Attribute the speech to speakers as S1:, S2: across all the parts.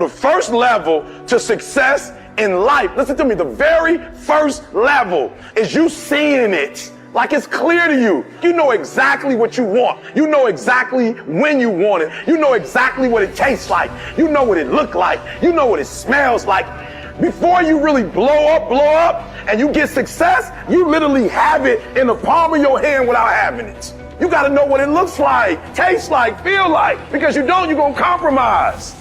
S1: The first level to success in life, listen to me, the very first level is you seeing it. Like it's clear to you. You know exactly what you want. You know exactly when you want it. You know exactly what it tastes like. You know what it looks like. You know what it smells like. Before you really blow up, and you get success, you literally have it in the palm of your hand without having it. You gotta know what it looks like, tastes like, feel like, because you don't, you're gonna compromise.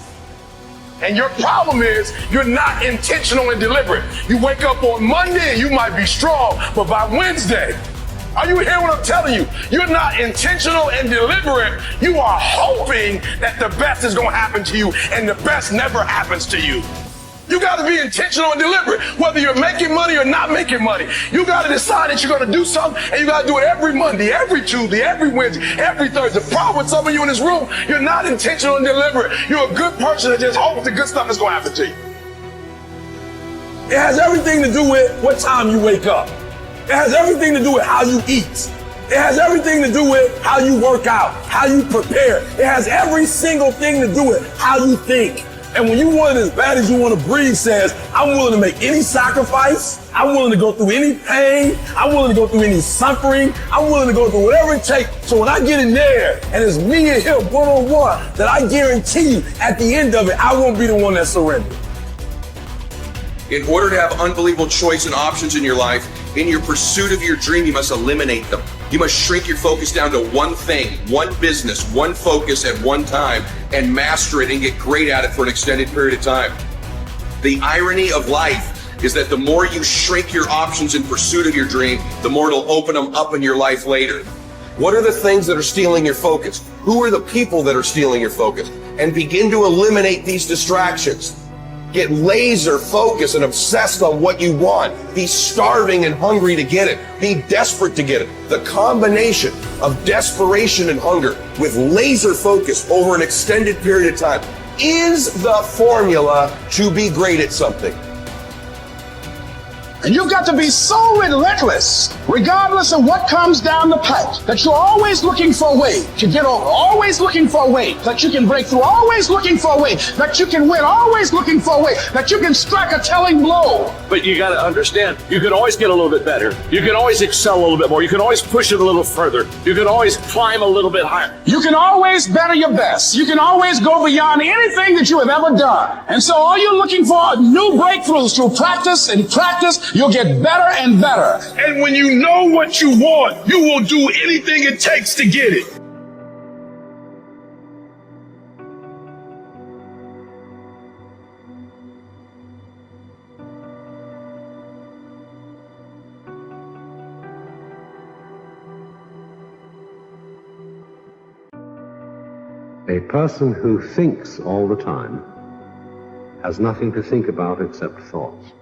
S1: And your problem is you're not intentional and deliberate. You wake up on Monday and you might be strong, but by Wednesday, are you hearing what I'm telling you? You're not intentional and deliberate. You are hoping that the best is gonna happen to you, and the best never happens to you. You gotta be intentional and deliberate, whether you're making money or not making money. You gotta decide that you're gonna do something, and you gotta do it every Monday, every Tuesday, every Wednesday, every Thursday. The problem with some of you in this room, you're not intentional and deliberate. You're a good person that just hopes the good stuff is gonna happen to you. It has everything to do with what time you wake up. It has everything to do with how you eat. It has everything to do with how you work out, how you prepare. It has every single thing to do with how you think. And when you want it as bad as you want to breathe says, I'm willing to make any sacrifice. I'm willing to go through any pain. I'm willing to go through any suffering. I'm willing to go through whatever it takes. So when I get in there and it's me and him one-on-one, that I guarantee you at the end of it, I won't be the one that surrenders.
S2: In order to have unbelievable choice and options in your life, in your pursuit of your dream, you must eliminate them. You must shrink your focus down to one thing, one business, one focus at one time, and master it and get great at it for an extended period of time. The irony of life is that the more you shrink your options in pursuit of your dream, the more it'll open them up in your life later. What are the things that are stealing your focus? Who are the people that are stealing your focus? And begin to eliminate these distractions. Get laser focused and obsessed on what you want. Be starving and hungry to get it. Be desperate to get it. The combination of desperation and hunger with laser focus over an extended period of time is the formula to be great at something.
S3: And you've got to be so relentless, regardless of what comes down the pipe, that you're always looking for a way to get over, always looking for a way that you can break through, always looking for a way that you can win, always looking for a way that you can strike a telling blow.
S4: But you got to understand, you can always get a little bit better. You can always excel a little bit more. You can always push it a little further. You can always climb a little bit higher.
S3: You can always better your best. You can always go beyond anything that you have ever done. And so all you're looking for are new breakthroughs through practice and practice. You'll get better and better.
S1: And when you know what you want, you will do anything it takes to get it.
S5: A person who thinks all the time has nothing to think about except thoughts.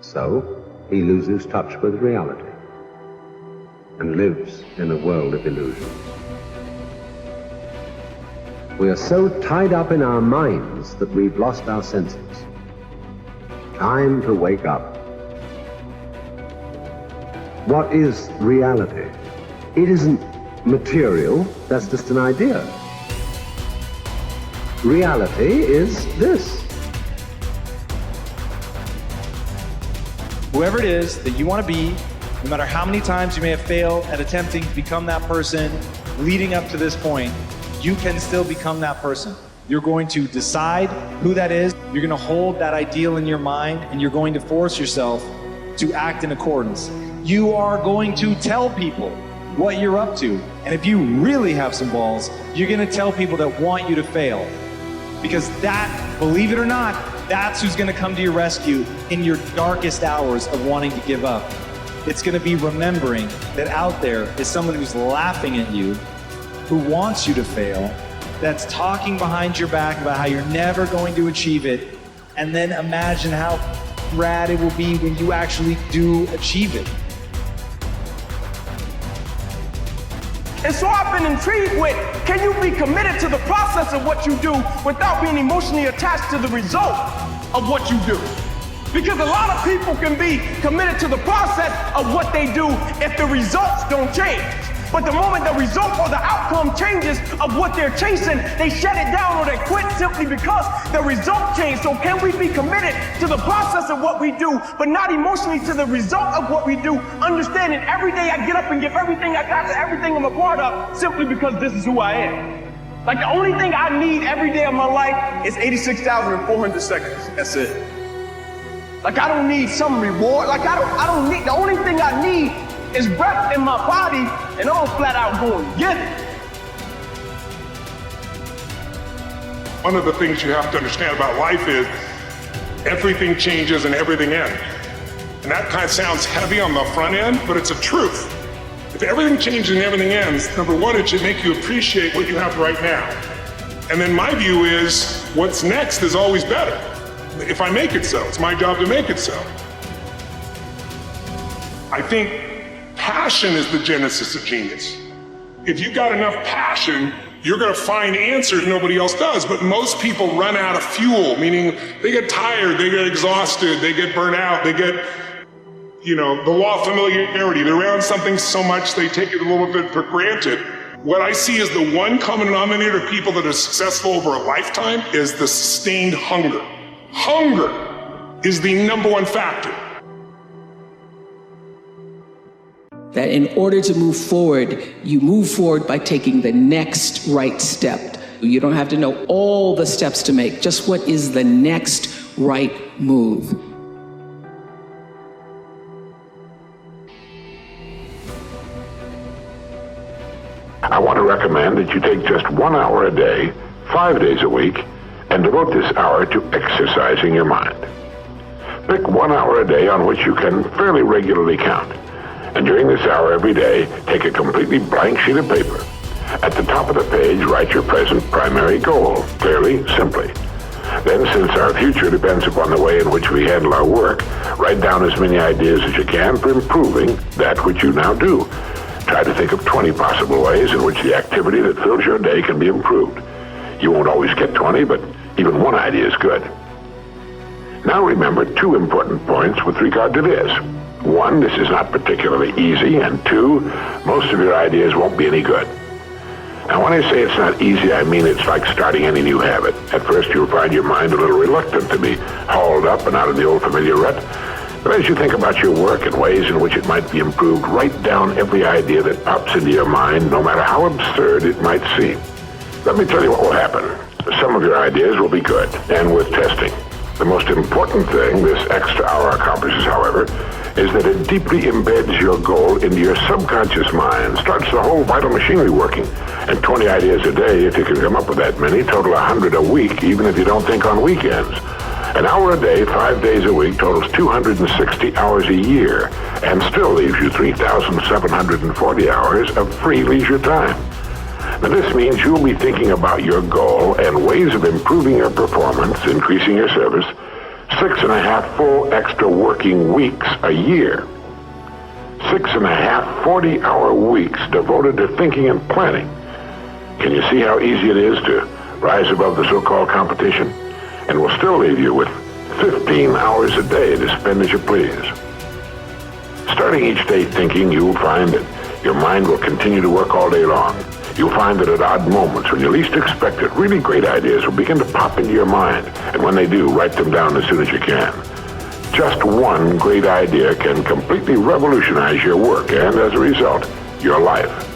S5: So, he loses touch with reality and lives in a world of illusions. We are so tied up in our minds that we've lost our senses. Time to wake up. What is reality? It isn't material, that's just an idea. Reality is this.
S6: Whoever it is that you want to be, no matter how many times you may have failed at attempting to become that person leading up to this point, you can still become that person. You're going to decide who that is. You're going to hold that ideal in your mind, and you're going to force yourself to act in accordance. You are going to tell people what you're up to. And if you really have some balls, you're going to tell people that want you to fail. Because that, believe it or not, that's who's going to come to your rescue in your darkest hours of wanting to give up. It's going to be remembering that out there is someone who's laughing at you, who wants you to fail, that's talking behind your back about how you're never going to achieve it, and then imagine how rad it will be when you actually do achieve it.
S7: And so I've been intrigued with, can you be committed to the process of what you do without being emotionally attached to the result of what you do? Because a lot of people can be committed to the process of what they do if the results don't change. But the moment the result or the outcome changes of what they're chasing, they shut it down or they quit simply because the result changed. So can we be committed to the process of what we do, but not emotionally to the result of what we do, understanding every day I get up and give everything I got to everything I'm a part of simply because this is who I am. Like the only thing I need every day of my life is 86,400 seconds. That's it. Like I don't need some reward. Like I don't need, the only thing I need is breath in my body, and I'm flat out going to get it.
S8: One of the things you have to understand about life is everything changes and everything ends. And that kind of sounds heavy on the front end, but it's a truth. If everything changes and everything ends, number one, it should make you appreciate what you have right now. And then my view is what's next is always better. If I make it so, it's my job to make it so. I think passion is the genesis of genius. If you've got enough passion, you're going to find answers nobody else does. But most people run out of fuel, meaning they get tired, they get exhausted, they get burnt out, they get, the law of familiarity. They're around something so much they take it a little bit for granted. What I see as the one common denominator of people that are successful over a lifetime is the sustained hunger. Hunger is the number one factor.
S9: That in order to move forward, you move forward by taking the next right step. You don't have to know all the steps to make, just what is the next right move.
S5: I want to recommend that you take just 1 hour a day, 5 days a week, and devote this hour to exercising your mind. Pick 1 hour a day on which you can fairly regularly count. And during this hour every day, take a completely blank sheet of paper. At the top of the page, write your present primary goal, clearly, simply. Then, since our future depends upon the way in which we handle our work, write down as many ideas as you can for improving that which you now do. Try to think of 20 possible ways in which the activity that fills your day can be improved. You won't always get 20, but even one idea is good. Now remember 2 important points with regard to this. 1, this is not particularly easy, and 2, most of your ideas won't be any good. Now when I say it's not easy, I mean it's like starting any new habit. At first you'll find your mind a little reluctant to be hauled up and out of the old familiar rut. But as you think about your work and ways in which it might be improved, write down every idea that pops into your mind, no matter how absurd it might seem. Let me tell you what will happen. Some of your ideas will be good and worth testing. The most important thing this extra hour accomplishes, however, is that it deeply embeds your goal into your subconscious mind, starts the whole vital machinery working. And 20 ideas a day, if you can come up with that many, total 100 a week, even if you don't think on weekends. An hour a day, 5 days a week, totals 260 hours a year, and still leaves you 3,740 hours of free leisure time. Now this means you'll be thinking about your goal and ways of improving your performance, increasing your service, 6.5 full extra working weeks a year. 6.5 40-hour weeks devoted to thinking and planning. Can you see how easy it is to rise above the so-called competition? And will still leave you with 15 hours a day to spend as you please. Starting each day thinking, you'll find that your mind will continue to work all day long. You'll find that at odd moments, when you least expect it, really great ideas will begin to pop into your mind. And when they do, write them down as soon as you can. Just one great idea can completely revolutionize your work and, as a result, your life.